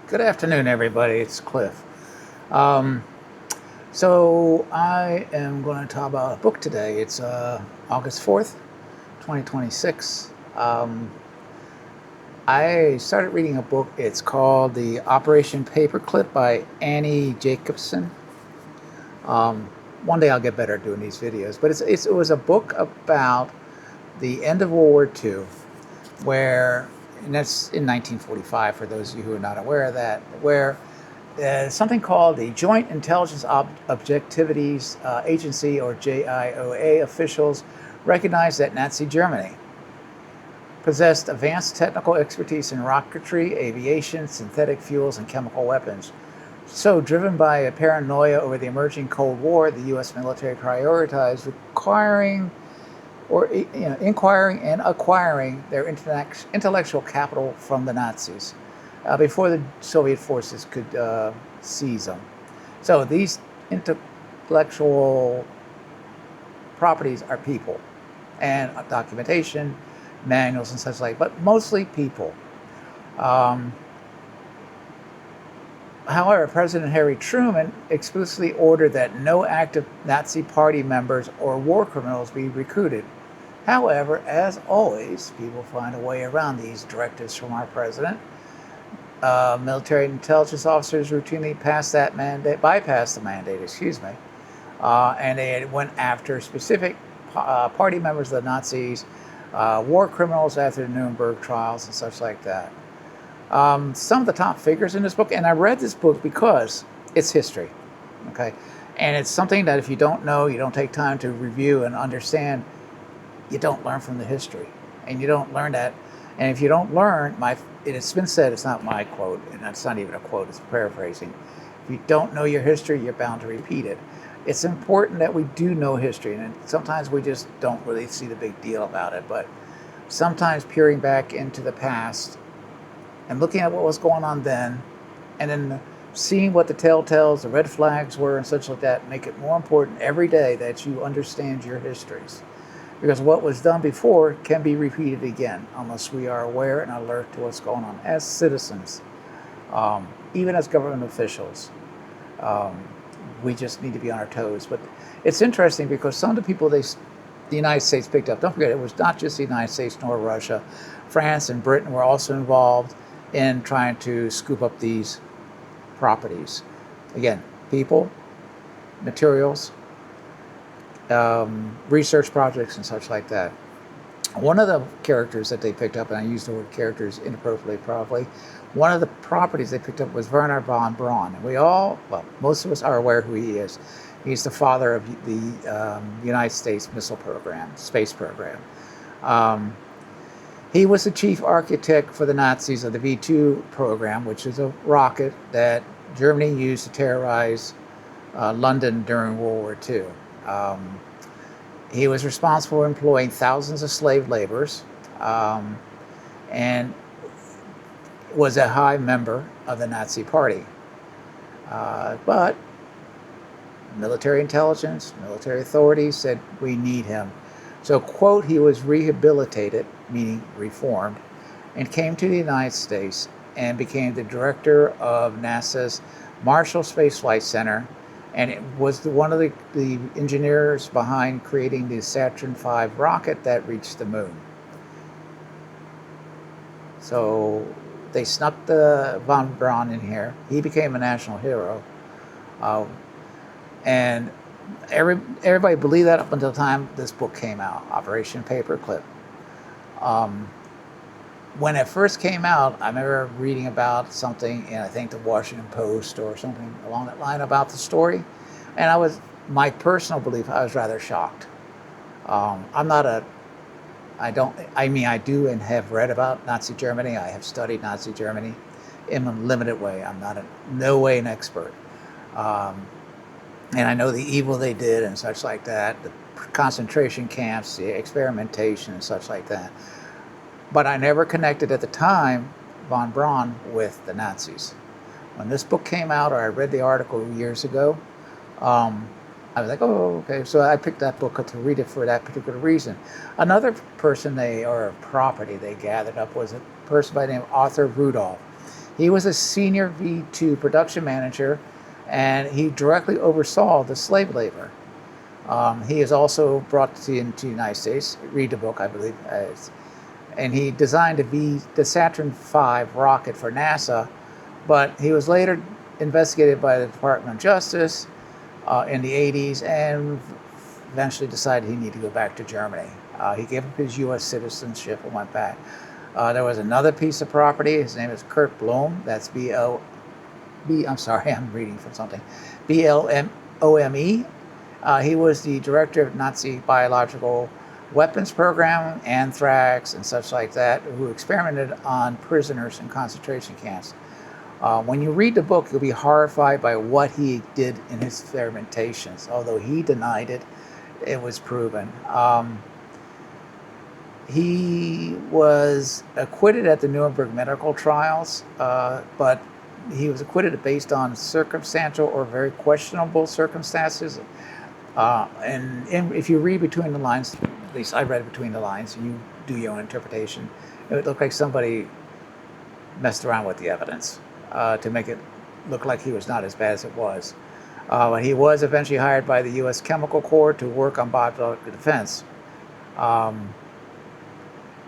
Good afternoon, everybody. It's Cliff. Um, so I am going to talk about a book today. It's August 4th, 2026. I started reading a book. It's called The Operation Paperclip by Annie Jacobsen. Um, One day I'll get better at doing these videos, but it was a book about the end of World War II, where, and that's in 1945 for those of you who are not aware of that, where something called the Joint Intelligence Objectivities Agency, or JIOA, officials recognized that Nazi Germany possessed advanced technical expertise in rocketry, aviation, synthetic fuels, and chemical weapons. So, driven by a paranoia over the emerging Cold War, the U.S. military prioritized inquiring and acquiring their intellectual capital from the Nazis before the Soviet forces could seize them. So these intellectual properties are people and documentation, manuals, and such like, but mostly people. Um, However, President Harry Truman explicitly ordered that no active Nazi Party members or war criminals be recruited. However, as always, people find a way around these directives from our president. Military intelligence officers routinely bypassed the mandate, and they went after specific party members of the Nazis, war criminals after the Nuremberg trials, and such like that. Some of the top figures in this book, and I read this book because it's history, okay? And it's something that if you don't know, you don't take time to review and understand, you don't learn from the history. And you don't learn that. And if you don't learn, it's been said, it's not my quote, and it's not even a quote, it's paraphrasing. If you don't know your history, you're bound to repeat it. It's important that we do know history, and sometimes we just don't really see the big deal about it. But sometimes peering back into the past and looking at what was going on then, and then seeing what the telltales, the red flags were, and such like that, make it more important every day that you understand your histories. Because what was done before can be repeated again, unless we are aware and alert to what's going on as citizens, even as government officials. Um, we just need to be on our toes. But it's interesting because some of the people the United States picked up, don't forget, it was not just the United States nor Russia. France and Britain were also involved in trying to scoop up these properties. Again, people, materials, research projects, and such like that. One of the characters that they picked up, and I use the word characters inappropriately probably, one of the properties they picked up was Wernher von Braun. And most of us are aware who he is. He's the father of the United States missile program, space program. He was the chief architect for the Nazis of the V2 program, which is a rocket that Germany used to terrorize London during World War II. He was responsible for employing thousands of slave laborers, and was a high member of the Nazi Party. But military intelligence, military authorities said, we need him. So, quote, he was rehabilitated, meaning reformed, and came to the United States and became the director of NASA's Marshall Space Flight Center, and it was one of the engineers behind creating the Saturn V rocket that reached the moon. So they snuck the von Braun in here. He became a national hero. And everybody believed that up until the time this book came out, Operation Paperclip. When it first came out, I remember reading about something in, I think, the Washington Post or something along that line about the story. And my personal belief, I was rather shocked. I do and have read about Nazi Germany. I have studied Nazi Germany in a limited way. I'm no way an expert. And I know the evil they did and such like that, the concentration camps, the experimentation and such like that. But I never connected at the time von Braun with the Nazis. When this book came out, or I read the article years ago, I was like, oh, okay. So I picked that book up to read it for that particular reason. Another person property they gathered up was a person by the name of Arthur Rudolph. He was a senior V2 production manager, and he directly oversaw the slave labor. He is also brought into the United States. Read the book, I believe. And he designed the Saturn V rocket for NASA, but he was later investigated by the Department of Justice in the 80s and eventually decided he needed to go back to Germany. He gave up his U.S. citizenship and went back. There was another piece of property. His name is Kurt Blome. That's I'm sorry, I'm reading from something. BLMOME. He was the director of Nazi biological weapons program, anthrax, and such like that, who experimented on prisoners in concentration camps. When you read the book, you'll be horrified by what he did in his experimentations. Although he denied it, it was proven. He was acquitted at the Nuremberg medical trials, but he was acquitted based on circumstantial or very questionable circumstances. And if you read between the lines, at least I read it between the lines, you do your own interpretation, it would look like somebody messed around with the evidence to make it look like he was not as bad as it was. But he was eventually hired by the U.S. Chemical Corps to work on biological defense.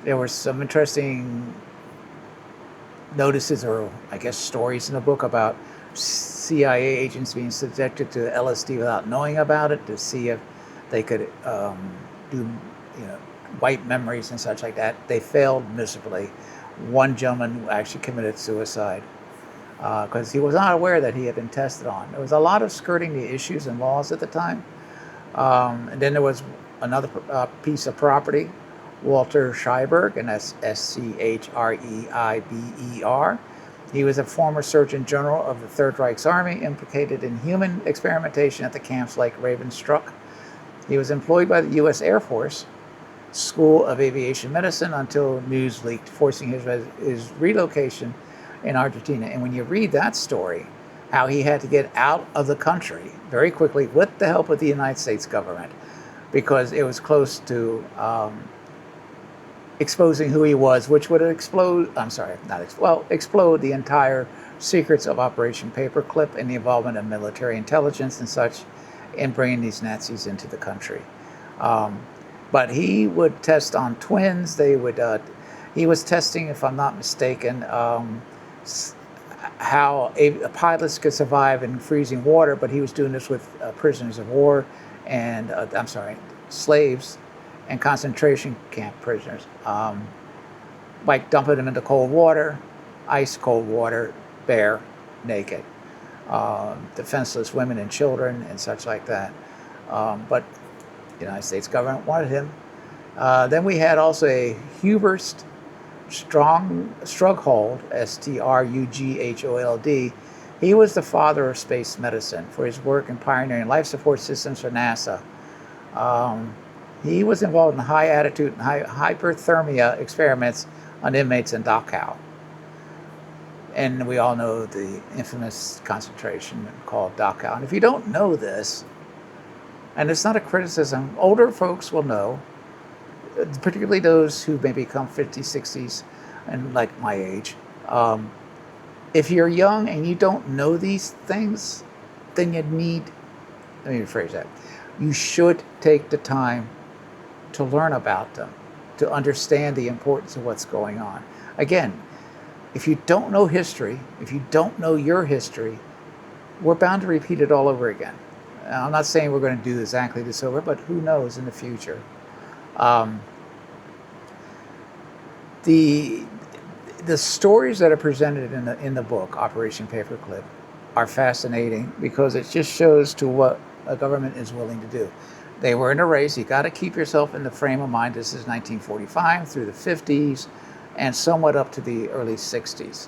There were some interesting notices, or I guess stories in the book, about CIA agents being subjected to LSD without knowing about it to see if they could do, wipe memories and such like that. They failed miserably. One gentleman actually committed suicide because he was not aware that he had been tested on. There was a lot of skirting the issues and laws at the time. And then there was another piece of property, Walter Schreiber, and that's Schreiber. He was a former Surgeon General of the Third Reich's Army, implicated in human experimentation at the camps like Ravensbrück. He was employed by the U.S. Air Force School of Aviation Medicine until news leaked, forcing his relocation in Argentina. And when you read that story, how he had to get out of the country very quickly with the help of the United States government, because it was close to exposing who he was, which would explode the entire secrets of Operation Paperclip and the involvement of military intelligence and such in bringing these Nazis into the country. But he would test on twins. He was testing, if I'm not mistaken, how pilots could survive in freezing water, but he was doing this with prisoners of war and, slaves and concentration camp prisoners, like dumping them into cold water, ice cold water, bare, naked, defenseless women and children and such like that. But the United States government wanted him. Then we had also a Hubert Strughold, Strughold. He was the father of space medicine for his work in pioneering life support systems for NASA. He was involved in high altitude and hyperthermia experiments on inmates in Dachau. And we all know the infamous concentration called Dachau. And if you don't know this, and it's not a criticism, older folks will know, particularly those who may become 50s, 60s, and like my age. If you're young and you don't know these things, then let me rephrase that. You should take the time to learn about them, to understand the importance of what's going on. Again, if you don't know history, if you don't know your history, we're bound to repeat it all over again. Now, I'm not saying we're going to do exactly this over, but who knows in the future. The stories that are presented in the book, Operation Paperclip, are fascinating because it just shows to what a government is willing to do. They were in a race. You got to keep yourself in the frame of mind. This is 1945 through the 50s and somewhat up to the early 60s.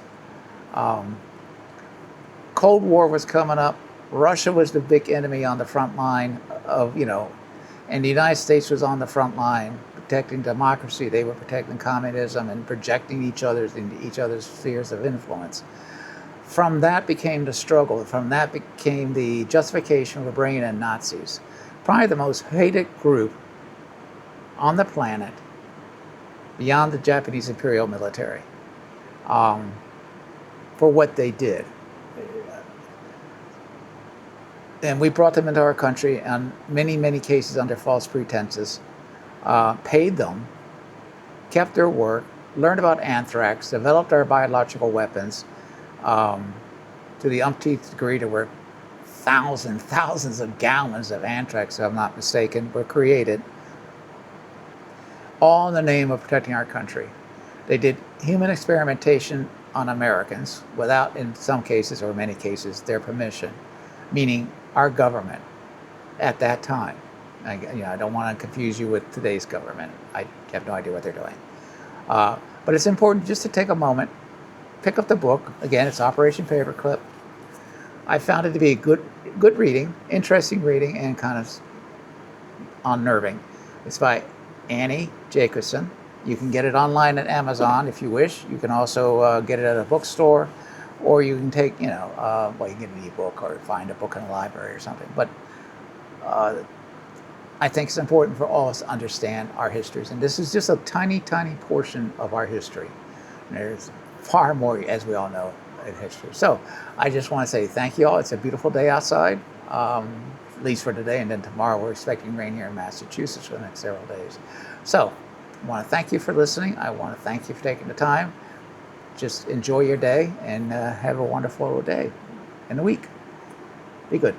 Cold War was coming up. Russia was the big enemy on the front line and the United States was on the front line protecting democracy. They were protecting communism and projecting each other's spheres of influence. From that became the struggle. From that became the justification for bringing in Nazis. Probably the most hated group on the planet beyond the Japanese Imperial military. for what they did. And we brought them into our country on many, many cases under false pretenses, paid them, kept their word, learned about anthrax, developed our biological weapons to the umpteenth degree to where thousands of gallons of anthrax, if I'm not mistaken, were created, all in the name of protecting our country. They did human experimentation on Americans without, in some cases or many cases, their permission, meaning our government at that time. I don't want to confuse you with today's government. I have no idea what they're doing. But it's important just to take a moment, pick up the book. Again, it's Operation Paperclip. I found it to be good reading, interesting reading, and kind of unnerving. It's by Annie Jacobsen. You can get it online at Amazon if you wish. You can also get it at a bookstore, or you can take, you can get an ebook or find a book in a library or something. But I think it's important for all of us to understand our histories. And this is just a tiny, tiny portion of our history. There's far more, as we all know, in history. So I just want to say thank you all. It's a beautiful day outside, at least for today. And then tomorrow we're expecting rain here in Massachusetts for the next several days. So I want to thank you for listening. I want to thank you for taking the time. Just enjoy your day and have a wonderful day and a week. Be good.